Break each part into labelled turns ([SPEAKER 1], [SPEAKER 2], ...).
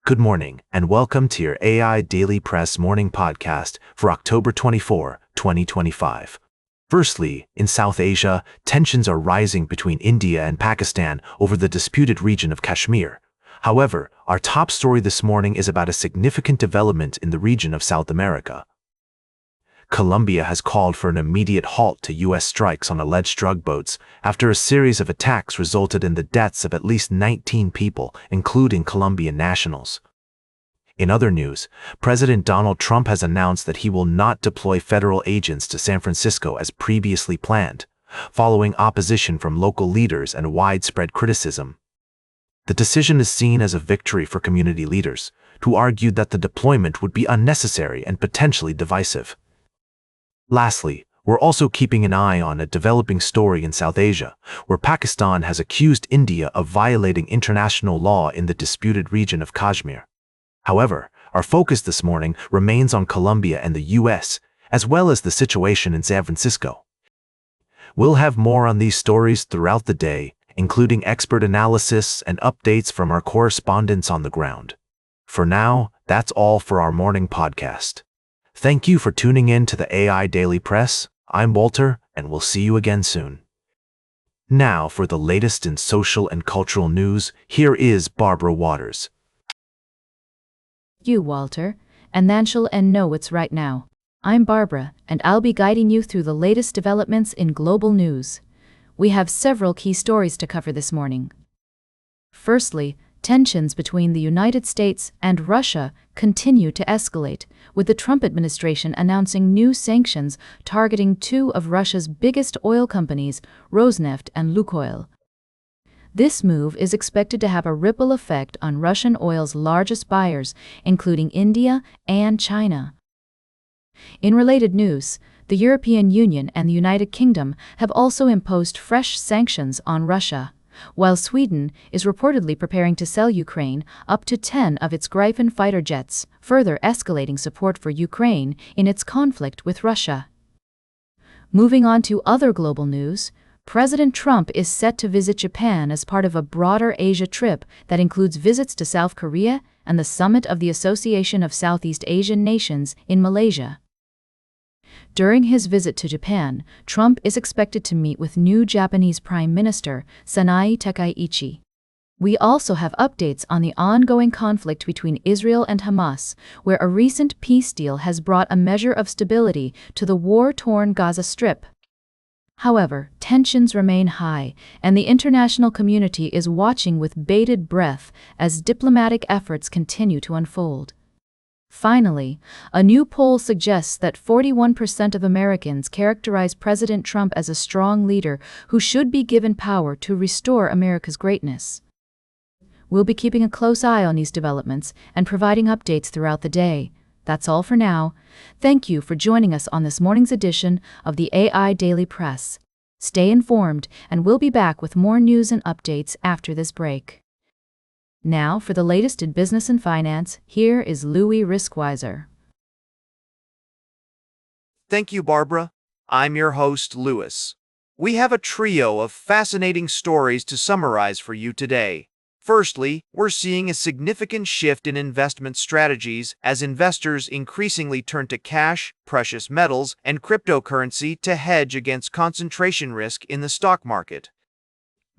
[SPEAKER 1] Good morning, and welcome to your AI Daily Press morning podcast for October 24, 2025. Firstly, in South Asia, tensions are rising between India and Pakistan over the disputed region of Kashmir. However, our top story this morning is about a significant development in the region of South America. Colombia has called for an immediate halt to U.S. strikes on alleged drug boats after a series of attacks resulted in the deaths of at least 19 people, including Colombian nationals. In other news, President Donald Trump has announced that he will not deploy federal agents to San Francisco as previously planned, following opposition from local leaders and widespread criticism. The decision is seen as a victory for community leaders, who argued that the deployment would be unnecessary and potentially divisive. Lastly, we're also keeping an eye on a developing story in South Asia, where Pakistan has accused India of violating international law in the disputed region of Kashmir. However, our focus this morning remains on Colombia and the U.S., as well as the situation in San Francisco. We'll have more on these stories throughout the day, including expert analysis and updates from our correspondents on the ground. For now, that's all for our morning podcast. Thank you for tuning in to the AI Daily Press. I'm Walter, and we'll see you again soon. Now, for the latest in social and cultural news, here is Barbara Waters.
[SPEAKER 2] You, Walter, and Nanshul and know it's right now. I'm Barbara, and I'll be guiding you through the latest developments in global news. We have several key stories to cover this morning. Firstly, tensions between the United States and Russia continue to escalate, with the Trump administration announcing new sanctions targeting two of Russia's biggest oil companies, Rosneft and Lukoil. This move is expected to have a ripple effect on Russian oil's largest buyers, including India and China. In related news, the European Union and the United Kingdom have also imposed fresh sanctions on Russia, while Sweden is reportedly preparing to sell Ukraine up to 10 of its Gripen fighter jets, further escalating support for Ukraine in its conflict with Russia. Moving on to other global news, President Trump is set to visit Japan as part of a broader Asia trip that includes visits to South Korea and the summit of the Association of Southeast Asian Nations in Malaysia. During his visit to Japan, Trump is expected to meet with new Japanese Prime Minister Sanae Takaichi. We also have updates on the ongoing conflict between Israel and Hamas, where a recent peace deal has brought a measure of stability to the war-torn Gaza Strip. However, tensions remain high, and the international community is watching with bated breath as diplomatic efforts continue to unfold. Finally, a new poll suggests that 41% of Americans characterize President Trump as a strong leader who should be given power to restore America's greatness. We'll be keeping a close eye on these developments and providing updates throughout the day. That's all for now. Thank you for joining us on this morning's edition of the AI Daily Press. Stay informed, and we'll be back with more news and updates after this break. Now, for the latest in business and finance, here is Louis Riskwiser.
[SPEAKER 3] Thank you, Barbara. I'm your host, Louis. We have a trio of fascinating stories to summarize for you today. Firstly, we're seeing a significant shift in investment strategies as investors increasingly turn to cash, precious metals, and cryptocurrency to hedge against concentration risk in the stock market.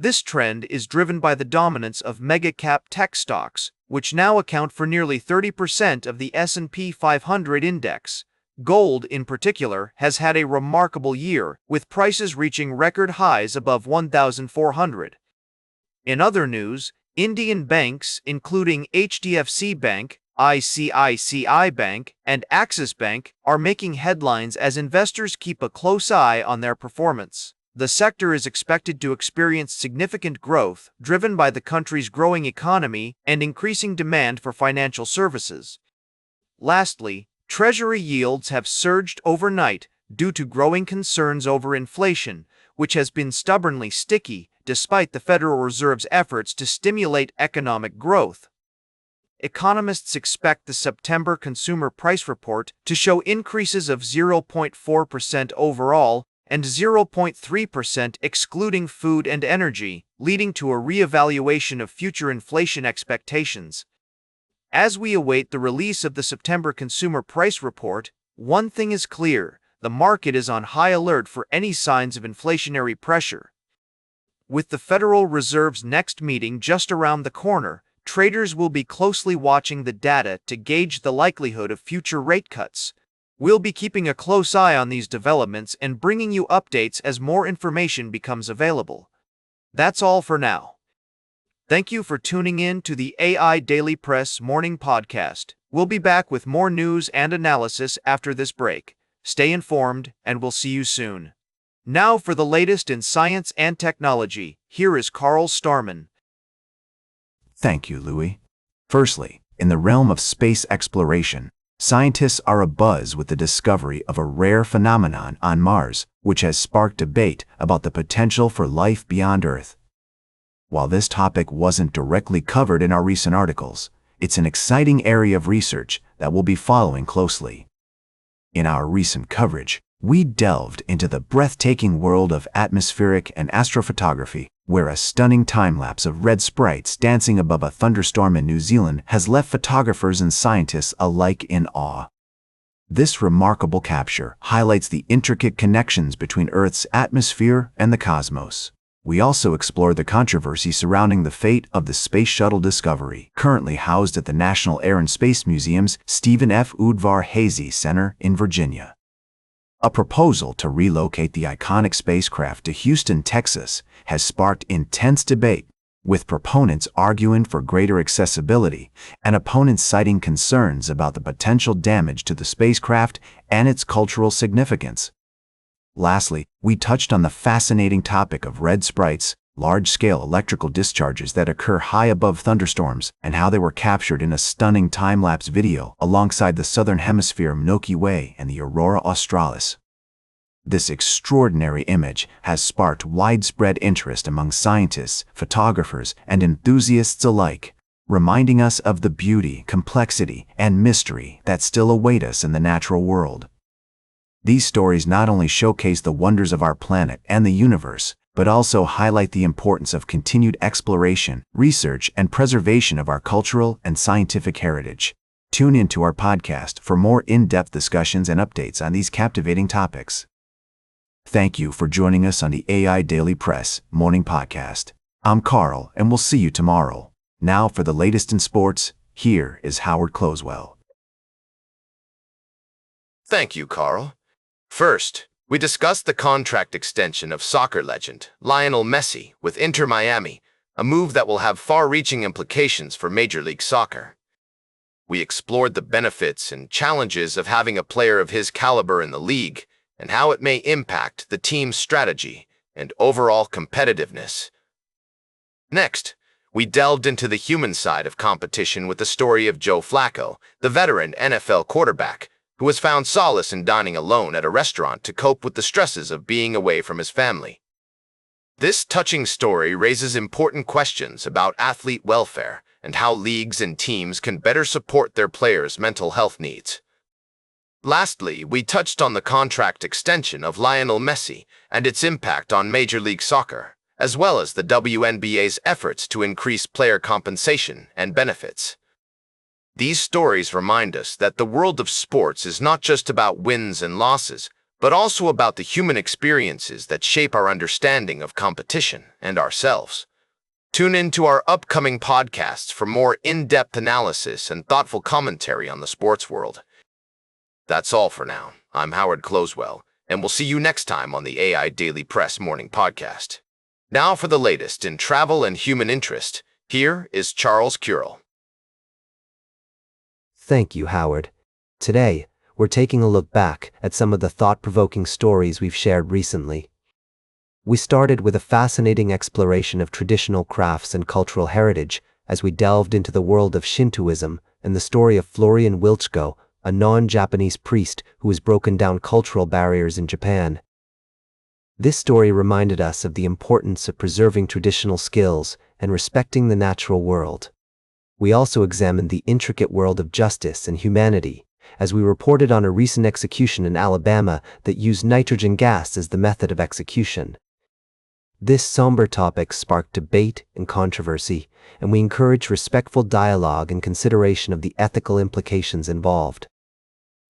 [SPEAKER 3] This trend is driven by the dominance of mega-cap tech stocks, which now account for nearly 30% of the S&P 500 index. Gold, in particular, has had a remarkable year, with prices reaching record highs above 1,400. In other news, Indian banks, including HDFC Bank, ICICI Bank, and Axis Bank, are making headlines as investors keep a close eye on their performance. The sector is expected to experience significant growth, driven by the country's growing economy and increasing demand for financial services. Lastly, Treasury yields have surged overnight due to growing concerns over inflation, which has been stubbornly sticky despite the Federal Reserve's efforts to stimulate economic growth. Economists expect the September Consumer Price Report to show increases of 0.4% overall and 0.3% excluding food and energy, leading to a reevaluation of future inflation expectations. As we await the release of the September Consumer Price Report, one thing is clear: the market is on high alert for any signs of inflationary pressure. With the Federal Reserve's next meeting just around the corner, traders will be closely watching the data to gauge the likelihood of future rate cuts. We'll be keeping a close eye on these developments and bringing you updates as more information becomes available. That's all for now. Thank you for tuning in to the AI Daily Press Morning Podcast. We'll be back with more news and analysis after this break. Stay informed, and we'll see you soon. Now for the latest in science and technology, here is Carl Starman.
[SPEAKER 1] Thank you, Louis. Firstly, in the realm of space exploration, scientists are abuzz with the discovery of a rare phenomenon on Mars, which has sparked debate about the potential for life beyond Earth. While this topic wasn't directly covered in our recent articles, it's an exciting area of research that we'll be following closely. In our recent coverage, we delved into the breathtaking world of atmospheric and astrophotography, where a stunning time-lapse of red sprites dancing above a thunderstorm in New Zealand has left photographers and scientists alike in awe. This remarkable capture highlights the intricate connections between Earth's atmosphere and the cosmos. We also explored the controversy surrounding the fate of the Space Shuttle Discovery, currently housed at the National Air and Space Museum's Stephen F. Udvar-Hazy Center in Virginia. A proposal to relocate the iconic spacecraft to Houston, Texas, has sparked intense debate, with proponents arguing for greater accessibility and opponents citing concerns about the potential damage to the spacecraft and its cultural significance. Lastly, we touched on the fascinating topic of red sprites, large-scale electrical discharges that occur high above thunderstorms, and how they were captured in a stunning time-lapse video alongside the Southern Hemisphere Milky Way and the Aurora Australis. This extraordinary image has sparked widespread interest among scientists, photographers, and enthusiasts alike, reminding us of the beauty, complexity, and mystery that still await us in the natural world. These stories not only showcase the wonders of our planet and the universe, but also highlight the importance of continued exploration, research, and preservation of our cultural and scientific heritage. Tune into our podcast for more in-depth discussions and updates on these captivating topics. Thank you for joining us on the AI Daily Press Morning Podcast. I'm Carl, and we'll see you tomorrow. Now for the latest in sports, here is Howard Closewell.
[SPEAKER 4] Thank you, Carl. First, we discussed the contract extension of soccer legend Lionel Messi with Inter Miami, a move that will have far-reaching implications for Major League Soccer. We explored the benefits and challenges of having a player of his caliber in the league and how it may impact the team's strategy and overall competitiveness. Next, we delved into the human side of competition with the story of Joe Flacco, the veteran NFL quarterback, who has found solace in dining alone at a restaurant to cope with the stresses of being away from his family. This touching story raises important questions about athlete welfare and how leagues and teams can better support their players' mental health needs. Lastly, we touched on the contract extension of Lionel Messi and its impact on Major League Soccer, as well as the WNBA's efforts to increase player compensation and benefits. These stories remind us that the world of sports is not just about wins and losses, but also about the human experiences that shape our understanding of competition and ourselves. Tune in to our upcoming podcasts for more in-depth analysis and thoughtful commentary on the sports world. That's all for now. I'm Howard Closewell, and we'll see you next time on the AI Daily Press Morning Podcast. Now for the latest in travel and human interest, here is Charles Curel.
[SPEAKER 5] Thank you, Howard. Today, we're taking a look back at some of the thought-provoking stories we've shared recently. We started with a fascinating exploration of traditional crafts and cultural heritage as we delved into the world of Shintoism and the story of Florian Wilczko, a non-Japanese priest who has broken down cultural barriers in Japan. This story reminded us of the importance of preserving traditional skills and respecting the natural world. We also examined the intricate world of justice and humanity, as we reported on a recent execution in Alabama that used nitrogen gas as the method of execution. This somber topic sparked debate and controversy, and we encourage respectful dialogue and consideration of the ethical implications involved.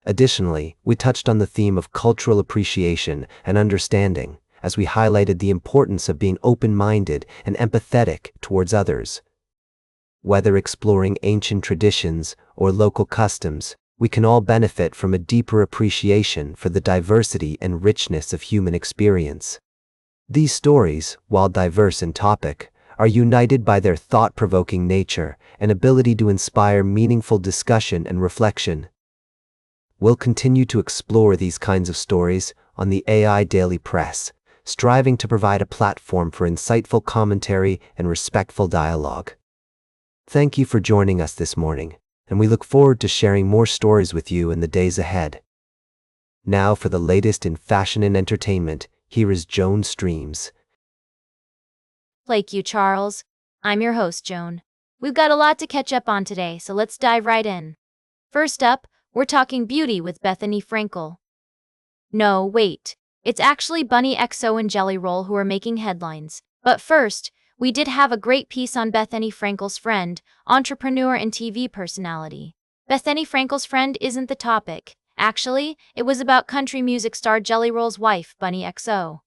[SPEAKER 5] Additionally, we touched on the theme of cultural appreciation and understanding, as we highlighted the importance of being open-minded and empathetic towards others. Whether exploring ancient traditions or local customs, we can all benefit from a deeper appreciation for the diversity and richness of human experience. These stories, while diverse in topic, are united by their thought-provoking nature and ability to inspire meaningful discussion and reflection. We'll continue to explore these kinds of stories on the AI Daily Press, striving to provide a platform for insightful commentary and respectful dialogue. Thank you for joining us this morning, and we look forward to sharing more stories with you in the days ahead. Now for the latest in fashion and entertainment, here is Joan Streams.
[SPEAKER 6] Thank you, Charles. I'm your host, Joan. We've got a lot to catch up on today, so let's dive right in. First up, we're talking beauty with Bethany Frankel. No, wait. It's actually Bunny XO and Jelly Roll who are making headlines. But first, we did have a great piece on Bethany Frankel's friend, entrepreneur and TV personality. Bethany Frankel's friend isn't the topic. Actually, it was about country music star Jelly Roll's wife, Bunny XO.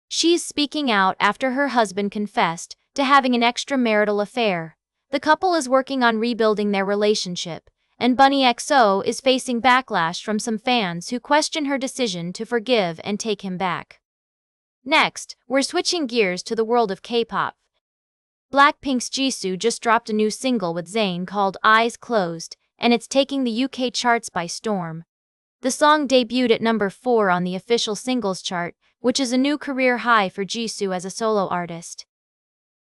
[SPEAKER 6] She's speaking out after her husband confessed to having an extramarital affair. The couple is working on rebuilding their relationship, and Bunny XO is facing backlash from some fans who question her decision to forgive and take him back. Next, we're switching gears to the world of K-pop. Blackpink's Jisoo just dropped a new single with Zayn called Eyes Closed, and it's taking the UK charts by storm. The song debuted at number 4 on the official singles chart, which is a new career high for Jisoo as a solo artist.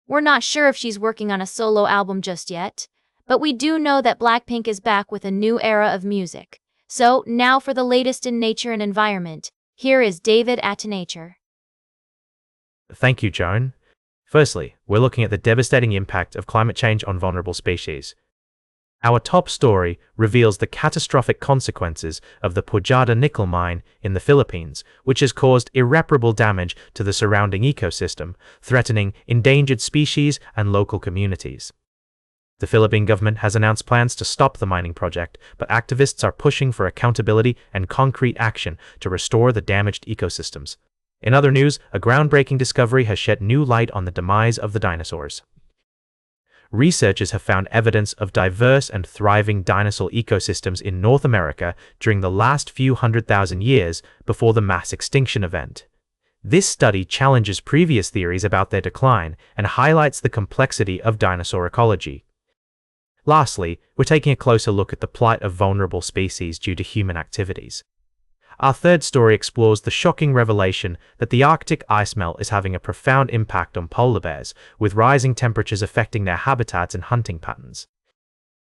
[SPEAKER 6] We're not sure if she's working on a solo album just yet, but we do know that Blackpink is back with a new era of music. So, now for the latest in nature and environment, here is David at Nature.
[SPEAKER 7] Thank you, Joan. Firstly, we're looking at the devastating impact of climate change on vulnerable species. Our top story reveals the catastrophic consequences of the Pujada nickel mine in the Philippines, which has caused irreparable damage to the surrounding ecosystem, threatening endangered species and local communities. The Philippine government has announced plans to stop the mining project, but activists are pushing for accountability and concrete action to restore the damaged ecosystems. In other news, a groundbreaking discovery has shed new light on the demise of the dinosaurs. Researchers have found evidence of diverse and thriving dinosaur ecosystems in North America during the last few 100,000 years before the mass extinction event. This study challenges previous theories about their decline and highlights the complexity of dinosaur ecology. Lastly, we're taking a closer look at the plight of vulnerable species due to human activities. Our third story explores the shocking revelation that the Arctic ice melt is having a profound impact on polar bears, with rising temperatures affecting their habitats and hunting patterns.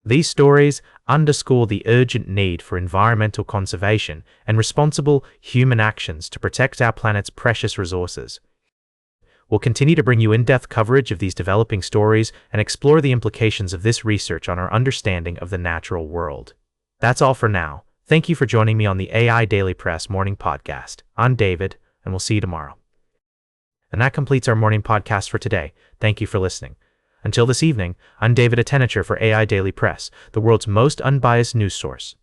[SPEAKER 7] These stories underscore the urgent need for environmental conservation and responsible human actions to protect our planet's precious resources. We'll continue to bring you in-depth coverage of these developing stories and explore the implications of this research on our understanding of the natural world. That's all for now. Thank you for joining me on the AI Daily Press Morning Podcast. I'm David, and we'll see you tomorrow. And that completes our morning podcast for today. Thank you for listening. Until this evening, I'm David at for AI Daily Press, the world's most unbiased news source.